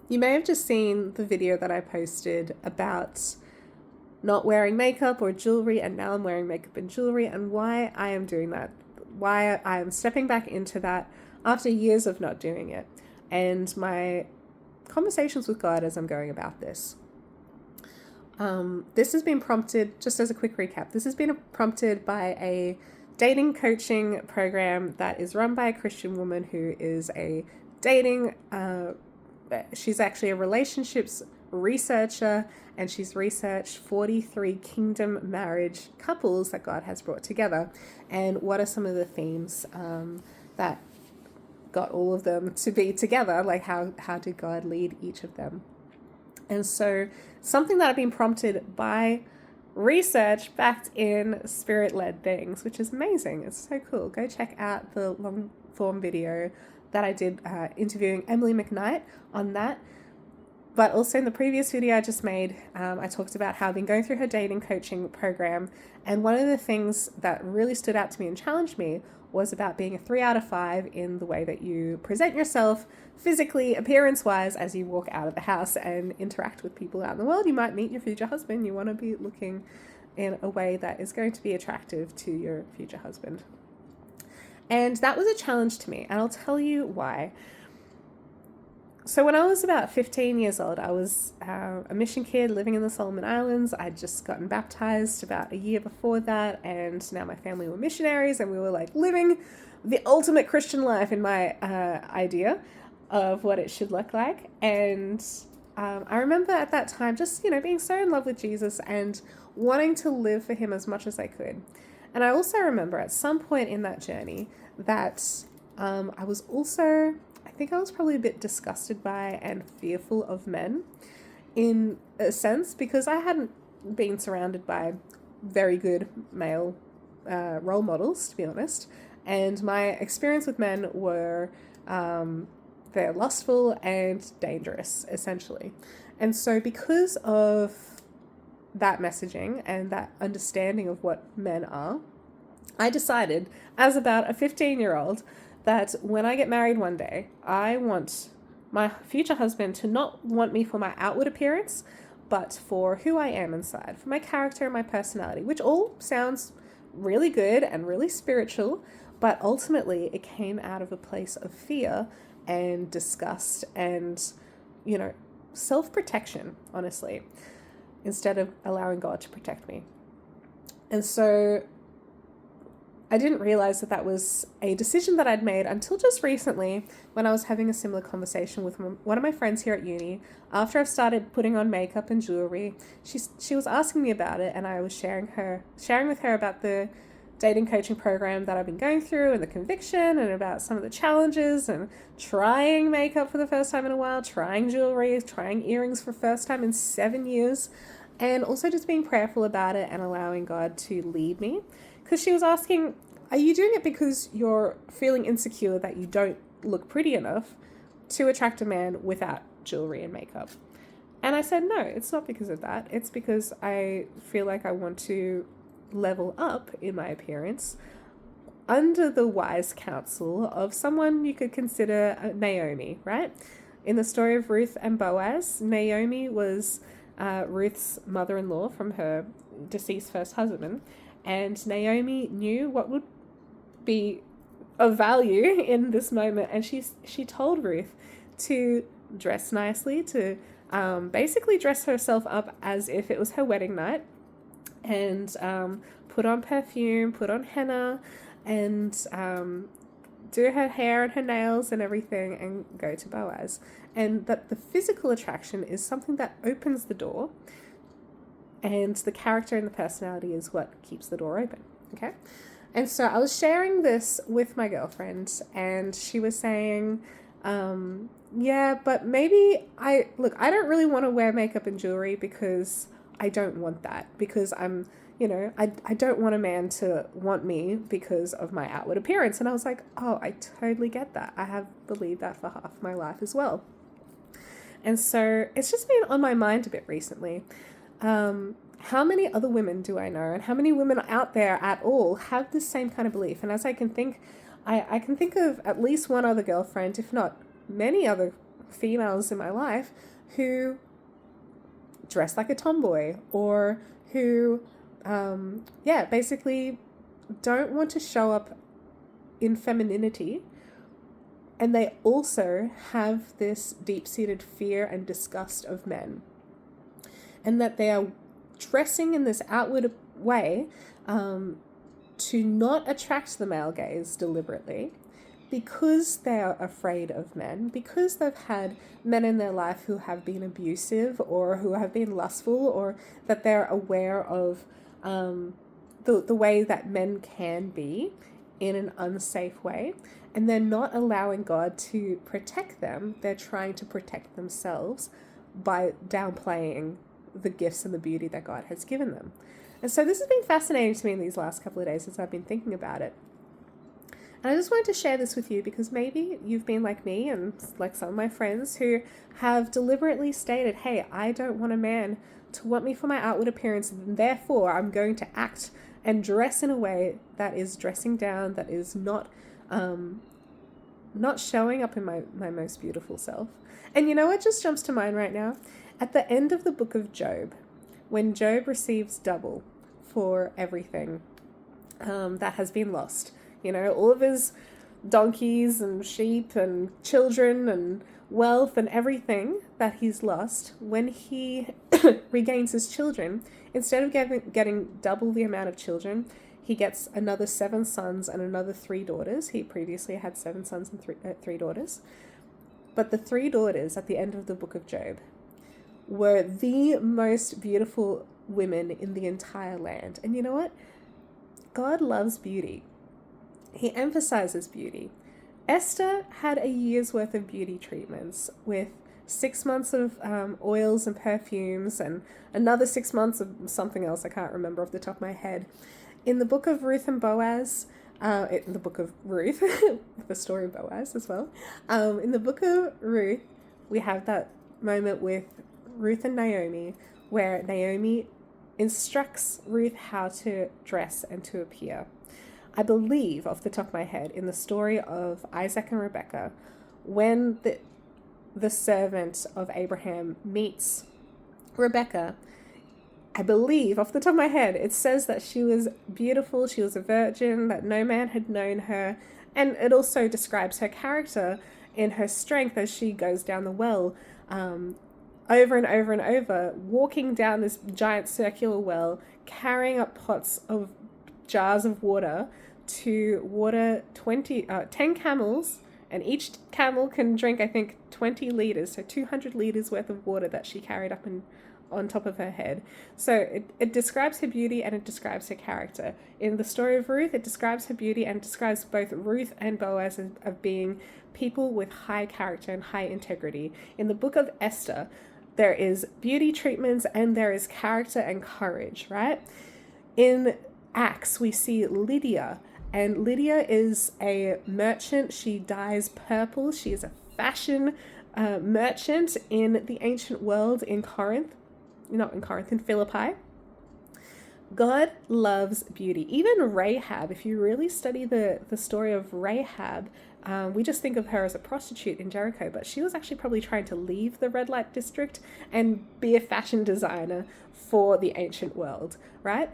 You may have just seen the video that I posted about not wearing makeup or jewelry, and now I'm wearing makeup and jewelry, and why I am doing that, why I am stepping back into that after years of not doing it, and my conversations with God as I'm going about this. This has been prompted, just as a quick recap, this has been prompted by a dating coaching program that is run by a Christian woman who is a dating, she's actually a relationships researcher, and she's researched 43 kingdom marriage couples that God has brought together. And what are some of the themes that got all of them to be together? Like how did God lead each of them? And so something that I've been prompted by research backed in spirit-led things, which is amazing. It's so cool. Go check out the long form video that I did interviewing Emily McKnight on that. But also in the previous video I just made, I talked about how I've been going through her dating coaching program. And one of the things that really stood out to me and challenged me was about being a 3 out of 5 in the way that you present yourself physically, appearance-wise, as you walk out of the house and interact with people out in the world. You might meet your future husband. You want to be looking in a way that is going to be attractive to your future husband. And that was a challenge to me, and I'll tell you why. So when I was about 15 years old, I was a mission kid living in the Solomon Islands. I'd just gotten baptized about a year before that, and now my family were missionaries, and we were like living the ultimate Christian life in my idea of what it should look like. And I remember at that time just, being so in love with Jesus and wanting to live for him as much as I could. And I also remember at some point in that journey that I was also, I think I was probably a bit disgusted by and fearful of men in a sense, because I hadn't been surrounded by very good male role models, to be honest. And my experience with men were they're lustful and dangerous, essentially. And so because of that messaging and that understanding of what men are, I decided as about a 15-year-old that when I get married one day, I want my future husband to not want me for my outward appearance, but for who I am inside, for my character and my personality, which all sounds really good and really spiritual, but ultimately it came out of a place of fear and disgust and, self-protection, honestly, instead of allowing God to protect me. And so I didn't realize that was a decision that I'd made until just recently, when I was having a similar conversation with one of my friends here at uni. After I've started putting on makeup and jewelry, she was asking me about it, and I was sharing with her about the dating coaching program that I've been going through and the conviction, and about some of the challenges and trying makeup for the first time in a while, trying jewelry, trying earrings for the first time in 7 years, and also just being prayerful about it and allowing God to lead me. Because she was asking, are you doing it because you're feeling insecure that you don't look pretty enough to attract a man without jewelry and makeup? And I said, no, it's not because of that. It's because I feel like I want to level up in my appearance under the wise counsel of someone you could consider Naomi, right? In the story of Ruth and Boaz, Naomi was Ruth's mother-in-law from her deceased first husband, and Naomi knew what would be of value in this moment, and she told Ruth to dress nicely, to basically dress herself up as if it was her wedding night, and put on perfume, put on henna, and do her hair and her nails and everything, and go to Boaz. And that the physical attraction is something that opens the door, and the character and the personality is what keeps the door open, okay? And so I was sharing this with my girlfriend, and she was saying, yeah, but maybe I don't really want to wear makeup and jewelry because I don't want that, because I'm, I don't want a man to want me because of my outward appearance. And I was like, oh, I totally get that. I have believed that for half my life as well. And so it's just been on my mind a bit recently. How many other women do I know, and how many women out there at all have this same kind of belief? And as I can think, I can think of at least one other girlfriend, if not many other females in my life who dress like a tomboy, or who, basically don't want to show up in femininity. And they also have this deep-seated fear and disgust of men. And that they are dressing in this outward way to not attract the male gaze deliberately, because they are afraid of men, because they've had men in their life who have been abusive or who have been lustful, or that they're aware of the way that men can be in an unsafe way, and they're not allowing God to protect them. They're trying to protect themselves by downplaying the gifts and the beauty that God has given them. And so this has been fascinating to me in these last couple of days as I've been thinking about it. And I just wanted to share this with you because maybe you've been like me and like some of my friends who have deliberately stated, hey, I don't want a man to want me for my outward appearance, and therefore I'm going to act and dress in a way that is dressing down, that is not showing up in my most beautiful self. And you know what just jumps to mind right now? At the end of the book of Job, when Job receives double for everything that has been lost, all of his donkeys and sheep and children and wealth and everything that he's lost, when he regains his children, instead of getting double the amount of children, he gets another 7 sons and another 3 daughters. He previously had 7 sons and 3 daughters. But the 3 daughters at the end of the book of Job were the most beautiful women in the entire land. And you know what? God loves beauty. He emphasizes beauty. Esther had a year's worth of beauty treatments with 6 months of oils and perfumes and another 6 months of something else I can't remember off the top of my head. In the book of Ruth and Boaz, in the book of Ruth, the story of Boaz as well, in the book of Ruth, we have that moment with Ruth and Naomi where Naomi instructs Ruth how to dress and to appear. I believe, off the top of my head, in the story of Isaac and Rebekah, when the servant of Abraham meets Rebekah, I believe, off the top of my head, it says that she was beautiful, she was a virgin, that no man had known her, and it also describes her character in her strength as she goes down the well, over and over and over, walking down this giant circular well, carrying up pots of jars of water to water 10 camels, and each camel can drink, I think, 20 liters, so 200 liters worth of water that she carried up on top of her head. So it describes her beauty and it describes her character. In the story of Ruth, it describes her beauty and describes both Ruth and Boaz of being people with high character and high integrity. In the book of Esther, there is beauty treatments and there is character and courage, right? In Acts, we see Lydia, and Lydia is a merchant. She dyes purple. She is a fashion merchant in the ancient world in in Philippi. God loves beauty. Even Rahab, if you really study the story of Rahab, we just think of her as a prostitute in Jericho, but she was actually probably trying to leave the red light district and be a fashion designer for the ancient world, right?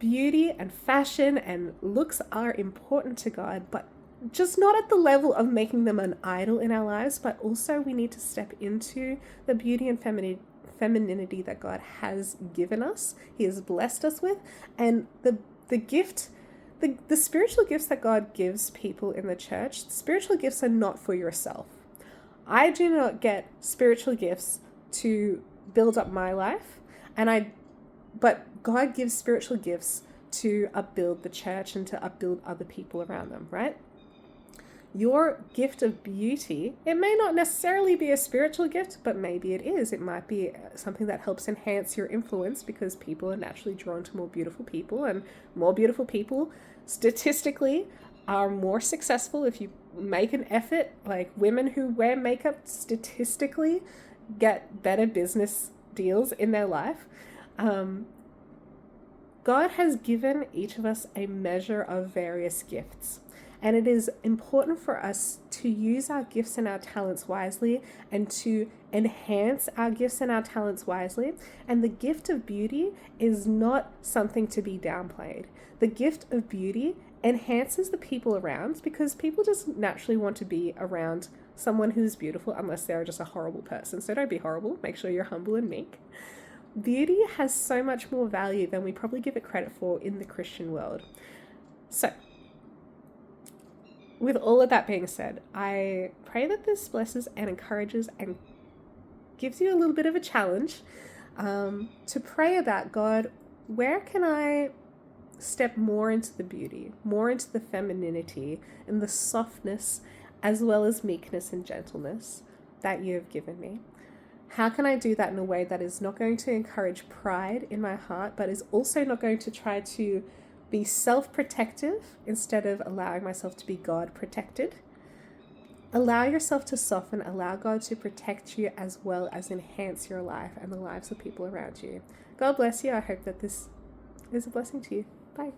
Beauty and fashion and looks are important to God, but just not at the level of making them an idol in our lives, but also we need to step into the beauty and femininity that God has given us, He has blessed us with, and the gift, the spiritual gifts that God gives people in the church, spiritual gifts are not for yourself. I do not get spiritual gifts to build up my life, but God gives spiritual gifts to upbuild the church and to upbuild other people around them, right? Your gift of beauty, it may not necessarily be a spiritual gift, but maybe it is. It might be something that helps enhance your influence because people are naturally drawn to more beautiful people, and more beautiful people statistically are more successful if you make an effort. Like women who wear makeup statistically get better business deals in their life. God has given each of us a measure of various gifts. And it is important for us to use our gifts and our talents wisely and to enhance our gifts and our talents wisely. And the gift of beauty is not something to be downplayed. The gift of beauty enhances the people around, because people just naturally want to be around someone who's beautiful unless they're just a horrible person. So don't be horrible. Make sure you're humble and meek. Beauty has so much more value than we probably give it credit for in the Christian world. So, with all of that being said, I pray that this blesses and encourages and gives you a little bit of a challenge to pray about, God, where can I step more into the beauty, more into the femininity and the softness, as well as meekness and gentleness that you have given me? How can I do that in a way that is not going to encourage pride in my heart, but is also not going to try to be self-protective instead of allowing myself to be God-protected? Allow yourself to soften, allow God to protect you as well as enhance your life and the lives of people around you. God bless you. I hope that this is a blessing to you. Bye.